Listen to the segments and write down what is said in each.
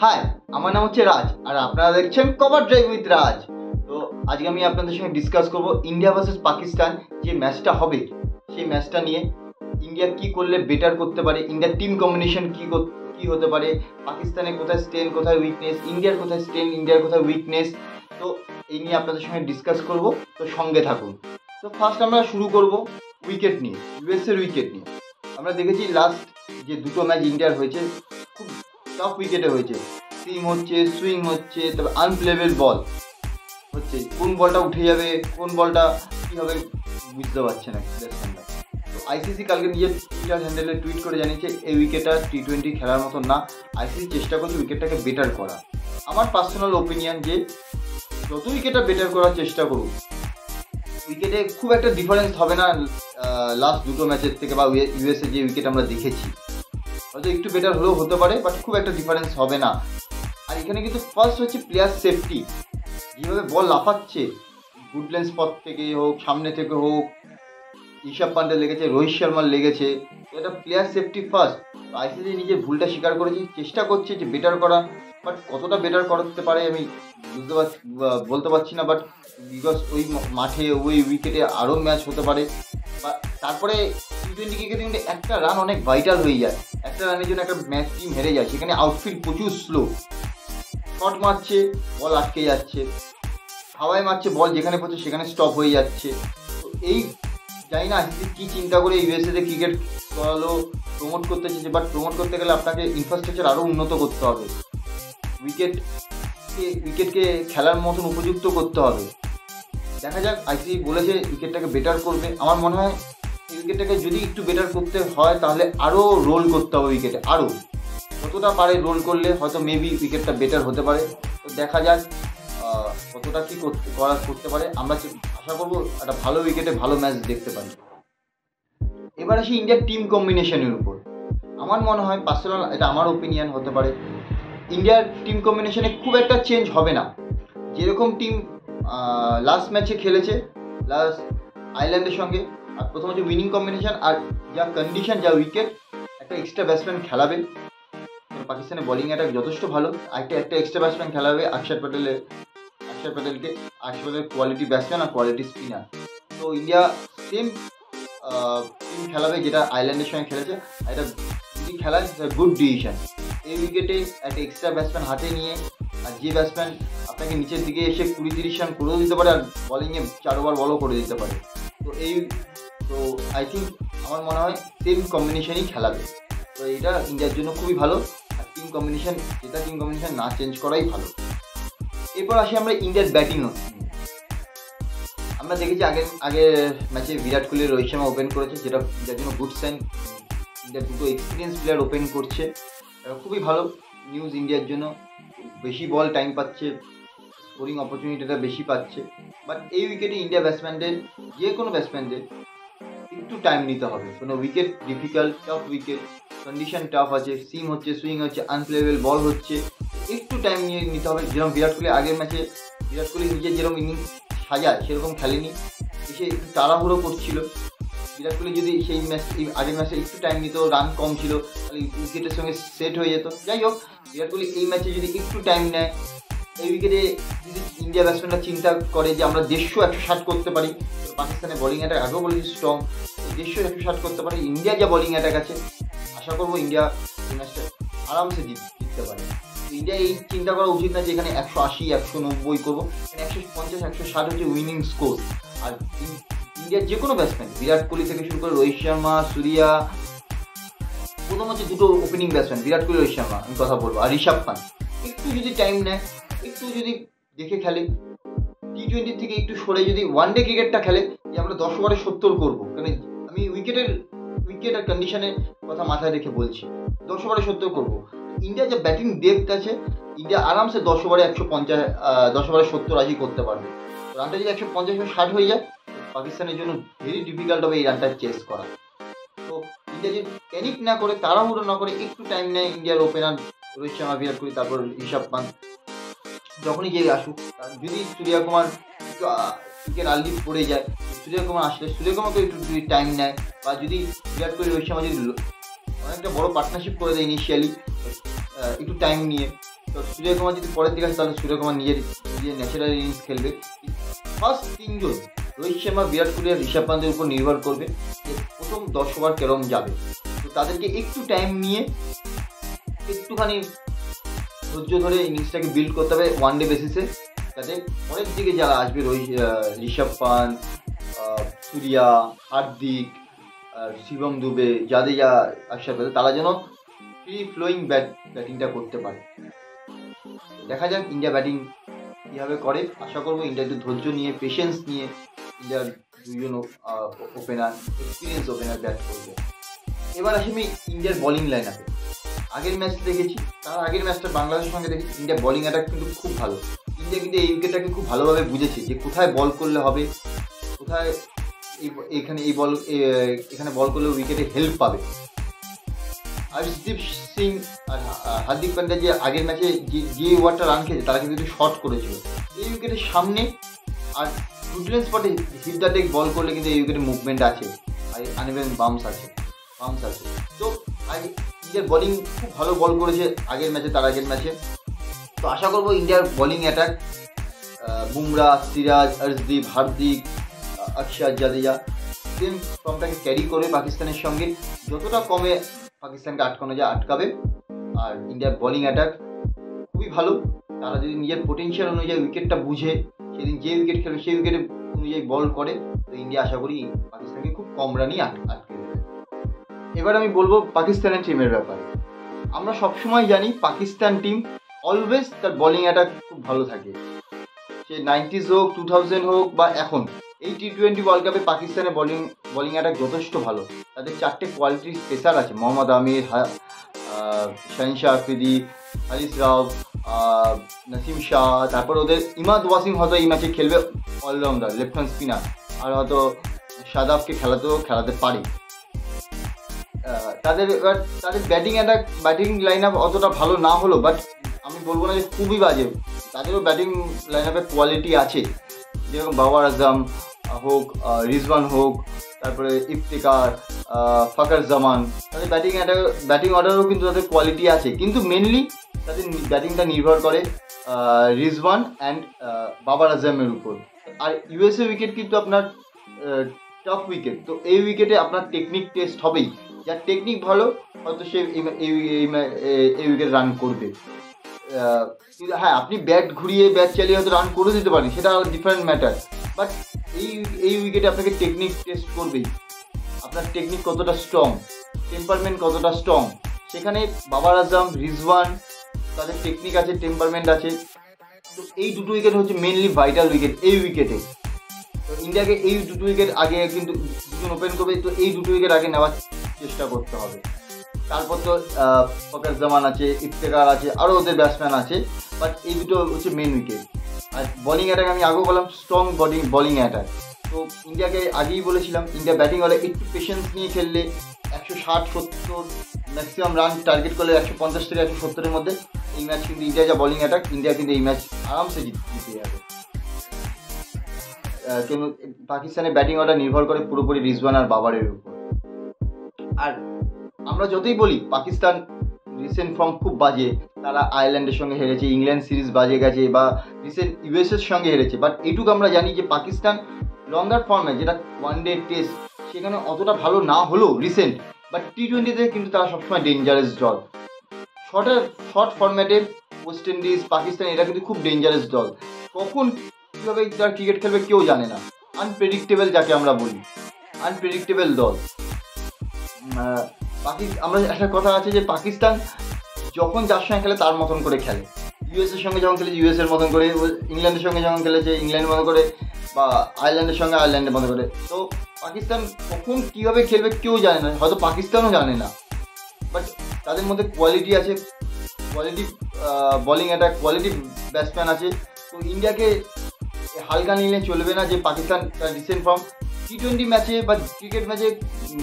High, আমার নাম হচ্ছে রাজ আর আপনারা দেখছেন কভার ড্রাইভ উইথ রাজ। তো আজকে আমি আপনাদের সঙ্গে ডিসকাস করব ইন্ডিয়া ভার্সেস পাকিস্তান যে ম্যাচটা হবে সেই ম্যাচটা নিয়ে। ইন্ডিয়া কি করলে বেটার করতে পারে, ইন্ডিয়ার টিম কম্বিনেশন কি হতে পারে, পাকিস্তানের কোথায় স্ট্রেংথ কোথায় উইকনেস, ইন্ডিয়ার কোথায় স্ট্রেংথ ইন্ডিয়ার কোথায় উইকনেস। তো এই নিয়ে আপনাদের সঙ্গে ডিসকাস করব, তো সঙ্গে থাকুন। তো ফার্স্ট আমরা শুরু করব উইকেট নিয়ে, ইউএসএর উইকেট নিয়ে। আমরা দেখেছি লাস্ট যে দুটো ম্যাচ ইন্ডিয়ার হয়েছে খুব টফ উইকেটে হয়েছে, সিম হচ্ছে, সুইং হচ্ছে, তবে আনপ্লেবেল বল হচ্ছে। কোন বলটা উঠে যাবে, কোন বলটা কী হবে বুঝতে পারছে না ব্যাটসম্যানরা। তো আইসিসি কালকে নিজের টুইটার হ্যান্ডেলে টুইট করে জানিয়েছে এই উইকেটটা টি20 খেলার মতো না। আইসিসি চেষ্টা করছে উইকেটটাকে বেটার করা। আমার পার্সোনাল ওপিনিয়ন যে যত উইকেটটা বেটার করার চেষ্টা করুক, উইকেটে খুব একটা ডিফারেন্স হবে না লাস্ট দুটো ম্যাচের থেকে, বা ইউএসএ যে উইকেট আমরা দেখেছি হয়তো একটু বেটার হলেও হতে পারে, বাট খুব একটা ডিফারেন্স হবে না। আর এখানে কিন্তু ফার্স্ট হচ্ছে প্লেয়ার সেফটি। যেভাবে বল লাফাচ্ছে গুডল্যান্ড স্পট থেকে হোক, সামনে থেকে হোক, ঋষভ পান্ডে লেগেছে, রোহিত শর্মার লেগেছে, তো এটা প্লেয়ার সেফটি ফার্স্ট। আইসিসি নিজের ভুলটা স্বীকার করেছে, চেষ্টা করছে যে বেটার করা, বাট কতটা বেটার করতে পারে আমি বলতে পারছি না। বাট বিকজ ওই মাঠে ওই উইকেটে আরও ম্যাচ হতে পারে। বা তারপরে টি20 ক্রিকেটে কিন্তু একটা রান অনেক ভাইটাল হয়ে যায়, একটা রানের জন্য একটা ম্যাচ টিম হেরে যায়। সেখানে আউটফিল্ড প্রচুর স্লো, শট মারছে বল আটকে যাচ্ছে, হাওয়ায় মারছে বল যেখানে পড়ছে সেখানে স্টপ হয়ে যাচ্ছে। তো এই জানি না আইসিসি কী চিন্তা করে ইউএসএতে ক্রিকেট করালো, প্রমোট করতে চেয়েছে। বাট প্রমোট করতে গেলে আপনাকে ইনফ্রাস্ট্রাকচার আরও উন্নত করতে হবে, উইকেটকে খেলার মতন উপযুক্ত করতে হবে। দেখা যাক, আইসিসি বলেছে উইকেটটাকে বেটার করবে। আমার মনে হয় এই উইকেটটাকে যদি একটু বেটার করতে হয় তাহলে আরও রোল করতে হবে উইকেটে, আরও কতটা পারে রোল করলে হয়তো মেবি উইকেটটা বেটার হতে পারে। তো দেখা যাক কতটা কী করতে পারে। আমরা আশা করবো একটা ভালো উইকেটে ভালো ম্যাচ দেখতে পারি। এবার আসি ইন্ডিয়ার টিম কম্বিনেশনের উপর। আমার মনে হয় পার্সোনাল, এটা আমার ওপিনিয়ন হতে পারে, ইন্ডিয়ার টিম কম্বিনেশনে খুব একটা চেঞ্জ হবে না। যেরকম টিম লাস্ট ম্যাচে খেলেছে লাস্ট আয়ারল্যান্ডের সঙ্গে, আর প্রথম হচ্ছে উইনিং কম্বিনেশন, আর যা কন্ডিশন, যা উইকেট, একটা এক্সট্রা ব্যাটসম্যান খেলাবে। পাকিস্তানের বোলিং অ্যাটাক যথেষ্ট ভালো, একটা এক্সট্রা ব্যাটসম্যান খেলাবে অক্ষর প্যাটেলের কোয়ালিটি ব্যাটসম্যান আর কোয়ালিটি স্পিনার। তো ইন্ডিয়া সেম টিম খেলাবে যেটা আয়ারল্যান্ডের সঙ্গে খেলেছে। এটা যদি খেলায় গুড ডিসিশন। এই উইকেটে একটা এক্সট্রা ব্যাটসম্যান হাতে নিয়ে, আর যে ব্যাটসম্যান আপনাকে নিচের দিকে এসে 20-30 রান করেও দিতে পারে, আর বলিংয়ে 4 ওভার বলও করে দিতে পারে। তো আই থিঙ্ক আমার মনে হয় সেম কম্বিনেশনই খেলাবে। তো এটা ইন্ডিয়ার জন্য খুবই ভালো। আর টিম কম্বিনেশন না চেঞ্জ করাই ভালো। এরপর আসি আমরা ইন্ডিয়ার ব্যাটিং। আমরা দেখেছি আগের ম্যাচে বিরাট কোহলি, রোহিত শর্মা ওপেন করেছে, যেটা ইন্ডিয়ার জন্য গুড সাইন। ইন্ডিয়ার দুটো এক্সপিরিয়েন্স প্লেয়ার ওপেন করছে, খুবই ভালো নিউজ ইন্ডিয়ার জন্য। বেশি বল টাইম পাচ্ছে, স্কোরিং অপরচুনিটিটা বেশি পাচ্ছে। বাট এই উইকেটে ইন্ডিয়া ব্যাটসম্যানদের, যে কোনো ব্যাটসম্যানদের একটু টাইম নিতে হবে। কোনো wicket difficult, tough wicket, condition tough আছে, সিম হচ্ছে, সুইং হচ্ছে, আনপ্লেবেল বল হচ্ছে, একটু টাইম নিয়ে নিতে হবে। যেরকম বিরাট কোহলি আগের ম্যাচে, বিরাট কোহলি নিজের যেরকম ইনিংস সাজায় সেরকম খেলেনি, এসে একটু তাড়াহুড়ো করছিল। বিরাট কোহলি যদি সেই আগের ম্যাচে একটু টাইম নিত, রান কম ছিল, তাহলে উইকেটের সঙ্গে সেট হয়ে যেত। যাই হোক, বিরাট কোহলি এই ম্যাচে যদি একটু টাইম নেয়, এই উইকেটে যদি ইন্ডিয়া ব্যাটসম্যানরা চিন্তা করে যে আমরা 150-160 করতে পারি, পাকিস্তানের বোলিং অ্যাটাক আগেও বলেছি স্ট্রং, 150-160 করতে পারে। ইন্ডিয়া যা বোলিং অ্যাটাক আছে, আশা করবো ইন্ডিয়া এই ম্যাচটা আরামসে জিততে পারে। ইন্ডিয়া এই চিন্তা করা উচিত না যে এখানে 180-190 করবো, এখানে 150-160 হচ্ছে উইনিং স্কোর। আর ইন্ডিয়ার যে কোনো ব্যাটসম্যান, বিরাট কোহলি থেকে শুরু করে রোহিত শর্মা, সূর্যা, প্রথম হচ্ছে দুটো ওপেনিং ব্যাটসম্যান বিরাট কোহলি, রোহিত শর্মা আমি কথা বলবো, আর ঋষভ পান্ট, একটু যদি টাইম নেয়, একটু যদি দেখে খেলে, টি20 থেকে একটু সরে যদি ওয়ানডে ক্রিকেটটা খেলে, যে আমরা 10 ওভারে 70 করবো। কারণ আমি উইকেট আর কন্ডিশনের কথা মাথায় রেখে বলছি, 10 ওভারে 70 করবো। ইন্ডিয়া যে ব্যাটিং ডেপথ আছে, ইন্ডিয়া আরামসে 10 ওভারে 70-80 করতে পারবে। রানটা যদি 150-60 হয়ে যায়, পাকিস্তানের জন্য ভেরি ডিফিকাল্ট হবে এই রানটা চেস করা। তো ইন্ডিয়া যদি প্যানিক না করে, তাড়াহুড়ো না করে, একটু টাইম নেয় ইন্ডিয়ার ওপেনার রোহিত শর্মা, বিরাট কোহলি, তারপর ঋষভ পান্ট, যখনই যে আসুক, যদি সূর্যকুমার উইকেট আর্লি পড়ে যায়, সূর্যকুমার আসলে সূর্যকুমারকে একটু যদি টাইম নেয়, বা যদি বিরাট কোহলি, রোহিত শর্মা যদি অনেকটা বড় পার্টনারশিপ করে দেয় ইনিশিয়ালি, একটু টাইম নিয়ে, তো সূর্যকুমার যদি পরের দিকে আসে তাহলে সূর্যকুমার নিজের ন্যাচারাল ইনিংস খেলবে। ফার্স্ট তিনজন রোহিত শর্মা, বিরাট কোহলি আর ঋষভ পান্তের উপর নির্ভর করবে যে প্রথম 10 ওভার কেরম যাবে। তো তাদেরকে একটু টাইম নিয়ে একটুখানি ধৈর্য ধরে ইনিংসটাকে বিল্ড করতে হবে ওয়ান ডে বেসিসে, যাতে পরের দিকে যারা আসবে ঋষভ পান্ত, সূর্যা, হার্দিক, শিবম দুবে, জাদেজা, অক্ষর প্যাটেল, তারা যেন ফ্রি ফ্লোয়িং ব্যাটিংটা করতে পারে। দেখা যাক ইন্ডিয়া ব্যাটিং কীভাবে করে। আশা করবো ইন্ডিয়া একটু ধৈর্য নিয়ে, পেশেন্স নিয়ে ইন্ডিয়ার দুজন ওপেনার, এক্সপিরিয়েন্স ওপেনার ব্যাট করবে। এবার আসি আমি ইন্ডিয়ার বোলিং লাইন আপে। আগের ম্যাচটা দেখেছি, তার আগের ম্যাচটা বাংলাদেশের সঙ্গে দেখেছি, ইন্ডিয়ার বোলিং অ্যাটাক কিন্তু খুব ভালো। ইন্ডিয়া কিন্তু এই উইকেটটাকে খুব ভালোভাবে বুঝেছে যে কোথায় বল করলে হবে, কোথায় এখানে বল করলে উইকেটে হেল্প পাবে। হর্ষদীপ সিং আর হার্দিক পান্ডিয়া যে আগের ম্যাচে যে ওভারটা রান খেয়েছে তারা কিন্তু শর্ট করেছিল এই উইকেটের সামনে। আর গুডলেন স্পটে হিট দ্য ডেক বল করলে কিন্তু এই উইকেটে মুভমেন্ট আছে, আর আনইভেন বাম্পস আছে। তো ইন্ডিয়ার বোলিং খুব ভালো বল করেছে আগের ম্যাচে, তার আগের ম্যাচে। তো আশা করবো ইন্ডিয়ার বোলিং অ্যাটাক বুমরা, সিরাজ, হর্ষদীপ, হার্দিক, অক্ষর, জাদেজা সেম ফর্মটাকে ক্যারি করে পাকিস্তানের সঙ্গে যতটা কমে পাকিস্তানকে আটকানো যায় আটকাবে। আর ইন্ডিয়ার বোলিং অ্যাটাক খুবই ভালো। তারা যদি নিজের পোটেনশিয়াল অনুযায়ী উইকেটটা বুঝে সেদিন যে উইকেট খেলবে সেই উইকেটে অনুযায়ী বল করে, তো ইন্ডিয়া আশা করি পাকিস্তানকে খুব কম রানই আটকে দেবে। এবার আমি বলবো পাকিস্তানের টিমের ব্যাপারে। আমরা সবসময় জানি পাকিস্তান টিম অলওয়েজ তার বোলিং অ্যাটাক খুব ভালো থাকে, সে 90s হোক, 2000 হোক বা এখন এই T20 ওয়ার্ল্ড কাপে পাকিস্তানের বোলিং অ্যাটাক যথেষ্ট ভালো। তাদের 4টে কোয়ালিটির পেসার আছে, মোহাম্মদ আমির, শাহিনশাহ আফ্রিদি, হারিস রাও, নাসিম শাহ, তারপর ওদের ইমাদ ওয়াসিম হয়তো এই ম্যাচে খেলবে অলরাউন্ডার, লেফট হ্যান্ড স্পিনার, আর হয়তো শাদাবকে খেলাতে পারে। তাদের ব্যাটিং লাইন আপ অতটা ভালো না হলো, বাট আমি বলবো না যে খুবই বাজে। তাদেরও ব্যাটিং লাইন আপে কোয়ালিটি আছে, যেরকম বাবার আজম হোক, রিজওয়ান হোক, তারপরে ইফতেকার, ফখর জামান, তাদের ব্যাটিং অর্ডারও কিন্তু তাদের কোয়ালিটি আছে। কিন্তু মেনলি তাদের ব্যাটিংটা নির্ভর করে রিজওয়ান অ্যান্ড বাবার আজমের উপর। আর ইউএসএ উইকেট কিন্তু আপনার টাফ উইকেট, তো এই উইকেটে আপনার টেকনিক টেস্ট হবেই। যার টেকনিক ভালো হয়তো সে এই উইকেট রান করবে। হ্যাঁ, আপনি ব্যাট ঘুরিয়ে ব্যাট চালিয়ে হয়তো রান করে দিতে পারেন, সেটা ডিফারেন্ট ম্যাটার। বাট এই উইকেটে আপনাকে টেকনিক টেস্ট করবেই। আপনার টেকনিক কতটা স্ট্রং, টেম্পারমেন্ট কতটা স্ট্রং, সেখানে বাবার আজম, রিজওয়ান, তাদের টেকনিক আছে, টেম্পারমেন্ট আছে। তো এই দুটো উইকেট হচ্ছে মেনলি ভাইটাল উইকেট এই উইকেটে। তো ইন্ডিয়াকে এই দুটো উইকেট আগে কিন্তু দুজন ওপেন করবে, তো এই দুটো উইকেট আগে নেওয়ার চেষ্টা করতে হবে। তারপর তো ফখর জামান আছে, ইফতেকার আছে, আরও ওদের ব্যাটসম্যান আছে, বাট এই দুটো হচ্ছে মেন উইকেট। আর বোলিং অ্যাটাক আমি আগেও বললাম স্ট্রং বোলিং অ্যাটাক। তো ইন্ডিয়াকে আগেই বলেছিলাম ইন্ডিয়া ব্যাটিং হলে একটু পেশেন্স নিয়ে খেললে 160-70 ম্যাক্সিমাম রান টার্গেট করলে 150 থেকে 170-এর মধ্যে এই ম্যাচ কিন্তু ইন্ডিয়া যা বোলিং অ্যাটাক, ইন্ডিয়া কিন্তু এই ম্যাচ আরামসে জিতে যাবে। কিন্তু পাকিস্তানের ব্যাটিং অর্ডার নির্ভর করে পুরোপুরি রিজওয়ান আর বাবারের উপর। আর আমরা যতই বলি পাকিস্তান রিসেন্ট ফর্ম খুব বাজে, তারা আয়ারল্যান্ডের সঙ্গে হেরেছে, ইংল্যান্ড সিরিজ বাজে গেছে, বা রিসেন্ট ইউএসএর সঙ্গে হেরেছে, বাট এইটুকু আমরা জানি যে পাকিস্তান লঙ্গার ফর্মে, যেটা ওয়ান ডে টেস্ট, সেখানে অতটা ভালো না হলেও রিসেন্ট, বাট T20-তে কিন্তু তারা সবসময় ডেঞ্জারাস দল। শর্ট ফরম্যাটে ওয়েস্ট ইন্ডিজ, পাকিস্তান, এরা কিন্তু খুব ডেঞ্জারাস দল। কখন কীভাবে তারা ক্রিকেট খেলবে কেউ জানে না, আনপ্রেডিক্টেবল যাকে আমরা বলি, আনপ্রেডিক্টেবল দল। আমরা একটা কথা আছে যে পাকিস্তান যখন যার সঙ্গে খেলে তার মতন করে খেলে। ইউএসএর সঙ্গে যখন খেলেছে ইউএসএর মতন করে, ইংল্যান্ডের সঙ্গে যখন খেলেছে ইংল্যান্ডের মতো করে, বা আয়ারল্যান্ডের সঙ্গে আয়ারল্যান্ডের মতো করে। তো পাকিস্তান কখন কীভাবে খেলবে কেউ জানে না, হয়তো পাকিস্তানও জানে না, বাট তাদের মধ্যে কোয়ালিটি আছে, quality bowling attack, quality batsman আছে। তো ইন্ডিয়াকে হালকা নিলে চলবে না যে পাকিস্তান রিসেন্ট ফর্ম T20 ম্যাচে বা ক্রিকেট ম্যাচে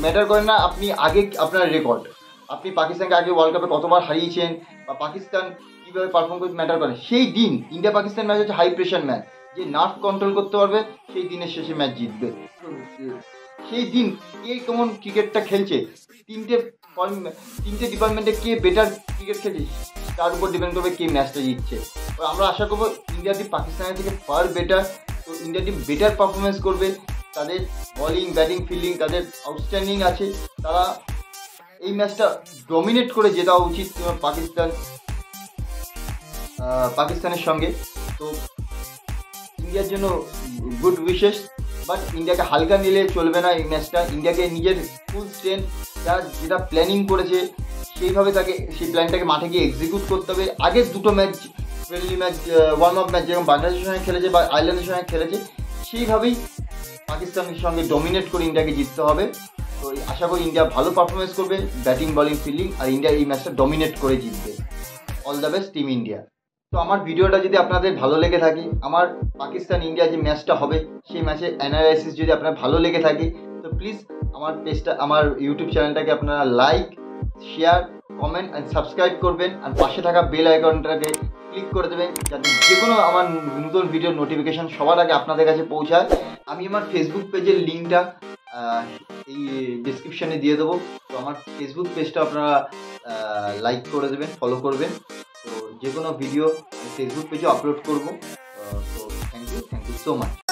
ম্যাটার করে না। আপনি আগে আপনার রেকর্ড, আপনি পাকিস্তানকে আগে ওয়ার্ল্ড কাপে কতবার হারিয়েছেন, বা পাকিস্তান কীভাবে পারফর্ম করতে ম্যাটার করে। সেই দিন ইন্ডিয়া পাকিস্তান ম্যাচ হচ্ছে হাই প্রেশার ম্যাচ, যে নার্ভ কন্ট্রোল করতে পারবে সেই দিনের শেষে ম্যাচ জিতবে। সেই দিন কে কেমন ক্রিকেটটা খেলছে, তিনটে ডিপার্টমেন্টে কে বেটার ক্রিকেট খেলছে, তার উপর ডিপেন্ড করবে কে ম্যাচটা জিতছে। তো আমরা আশা করবো ইন্ডিয়া টিম পাকিস্তানের থেকে ফার বেটার। তো ইন্ডিয়া টিম বেটার পারফরমেন্স করবে, তাদের বলিং ব্যাটিং ফিল্ডিং তাদের আউটস্ট্যান্ডিং আছে, তারা এই ম্যাচটা ডমিনেট করে জেতা উচিত পাকিস্তানের সঙ্গে। তো ইন্ডিয়ার জন্য গুড উইশেস, বাট ইন্ডিয়াকে হালকা নিলে চলবে না এই ম্যাচটা। ইন্ডিয়াকে নিজের ফুল স্ট্রেংথ যেটা প্ল্যানিং করেছে সেইভাবে সেই প্ল্যানটাকে মাঠে গিয়ে এক্সিকিউট করতে হবে। আগের দুটো match friendly match warm up match যেরকম বাংলাদেশের সঙ্গে খেলেছে বা আয়ারল্যান্ডের সঙ্গে খেলেছে সেইভাবেই পাকিস্তানের সঙ্গে ডমিনেট করে ইন্ডিয়াকে জিততে হবে। তো আশা করি ইন্ডিয়া ভালো পারফরমেন্স করবে, ব্যাটিং বলিং ফিল্ডিং, আর ইন্ডিয়া এই ম্যাচটা ডমিনেট করে জিতবে। All the best team India. তো আমার ভিডিওটা যদি আপনাদের ভালো লেগে থাকে, আমার পাকিস্তান ইন্ডিয়া যে ম্যাচটা হবে সেই ম্যাচের অ্যানালাইসিস যদি আপনার ভালো লেগে থাকে, তো প্লিজ আমার ইউটিউব চ্যানেলটাকে আপনারা like, share, comment and subscribe করবেন, আর পাশে থাকা বেল আইকনটাকে ক্লিক করে দেবেন যাতে যে কোনো আমার নতুন ভিডিওর নোটিফিকেশান সবার আগে আপনাদের কাছে পৌঁছায়। আমি আমার ফেসবুক পেজের লিঙ্কটা এই ডিসক্রিপশানে দিয়ে দেবো। তো আমার ফেসবুক পেজটা আপনারা লাইক করে দেবেন, ফলো করবেন। তো যে কোনো ভিডিও আমি ফেসবুক পেজে আপলোড করবো। তো থ্যাংক ইউ সো মাচ।